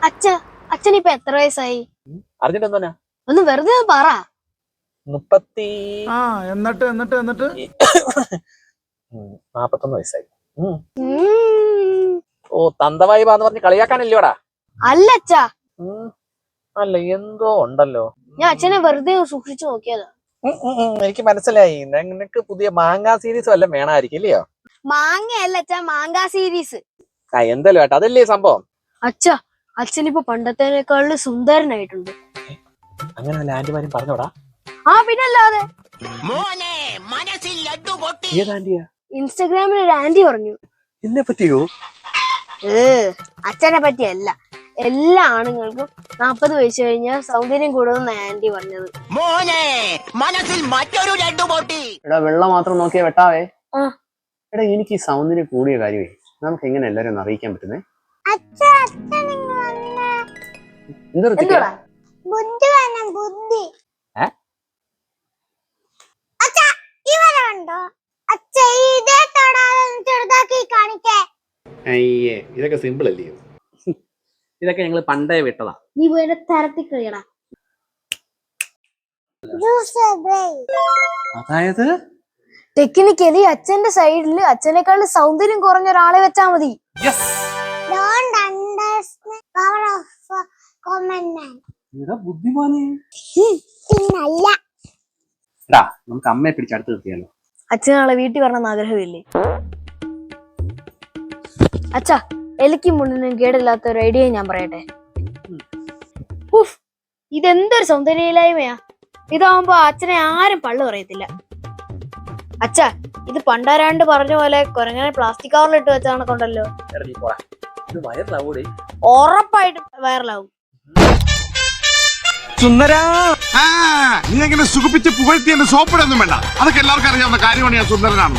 അച്ഛനിപ്പൊ എത്ര വയസ്സായി? അറിഞ്ഞിട്ടെന്തോനാ? ഒന്ന് വെറുതെ പറ. 41 വയസ്സായി. ഓ തന്തവായി പാന്ന് പറഞ്ഞ് കളിയാക്കാനില്ലോടാ? അല്ല അച്ഛാ. അല്ല എന്തോ ഉണ്ടല്ലോ. ഞാൻ അച്ഛനെ വെറുതെ സൂക്ഷിച്ചു നോക്കിയതാ. എനിക്ക് മനസ്സിലായി. നിനക്ക് പുതിയ മാങ്ങ സീരീസ് വല്ലതും വേണമായിരിക്കും ഇല്ലയോ? മാങ്ങയല്ല അച്ഛാ, മാങ്ങ സീരീസ്. എന്തല്ലോ ഏട്ടാ, അതല്ലേ സംഭവം. അച്ഛാ, അച്ഛനിപ്പോ പണ്ടത്തേനേക്കാളും സുന്ദരനായിട്ടുണ്ട്. അങ്ങനെ വല്ല ആന്റിമാരും പറഞ്ഞോടാ? ആ പിന്നല്ലാതെ. ഏതാന്റിയാ? ഇൻസ്റ്റഗ്രാമിൽ ഒരു ആന്റി പറഞ്ഞു. എന്നെ പറ്റിയോ? അച്ഛനെ പറ്റിയല്ല, എല്ലാ ആണുങ്ങൾക്കും 40 വയസ്സ് കഴിഞ്ഞാൽ സൗന്ദര്യം കൂടുമെന്ന് ആന്റി പറഞ്ഞത്. എടാ വെള്ളം മാത്രം നോക്കിയാ വെട്ടാവേ. എടാ എനിക്ക് ഈ സൗന്ദര്യം കൂടിയ കാര്യമേ നമുക്ക് എങ്ങനെ എല്ലാരും ഒന്ന് അറിയിക്കാൻ പറ്റുന്നേ? അയ്യേ ഇതൊക്കെ സിമ്പിൾ അല്ലയോ? ഇതൊക്കെ ഞങ്ങള് പണ്ടേ വിട്ടതാ. നീ പോയി തരത്തി കഴിയടാ. അതായത് ടെക്നിക്കലി അച്ഛന്റെ സൈഡില് അച്ഛനേക്കാളും സൗന്ദര്യം കുറഞ്ഞ ഒരാളെ വെച്ചാ മതി. ബുദ്ധിമാനെ. നമുക്ക് അമ്മയെ പിടിച്ച് അടുത്ത് നിർത്തിയാലോ? അച്ഛനാളെ വീട്ടിൽ വരണമെന്ന് ആഗ്രഹമില്ലേ? അച്ഛാ, എലിക്കും മുന്നിനും കേടില്ലാത്ത ഒരു ഐഡിയ ഞാൻ പറയട്ടെ. ഇതെന്തൊരു സൗന്ദര്യയില്ലായ്മയാ. ഇതാവുമ്പോ അച്ഛനെ ആരും പള്ളു പറയത്തില്ല. അച്ഛാ, ഇത് പണ്ടാരാണ്ട് പറഞ്ഞ പോലെ കുരങ്ങനെ പ്ലാസ്റ്റിക് കവറിലിട്ട് വെച്ചാണ് കൊണ്ടല്ലോ. ഉറപ്പായിട്ടും വൈറലാവും. സുന്ദരാ, നീ എങ്ങനെ സുഖിപ്പിച്ച് പുകഴ്ത്തി എന്നെ സോപ്പിടൊന്നും വേണ്ട. അതൊക്കെ എല്ലാവർക്കും അറിയാവുന്ന കാര്യമാണ്. ഞാൻ സുന്ദരനാണ്.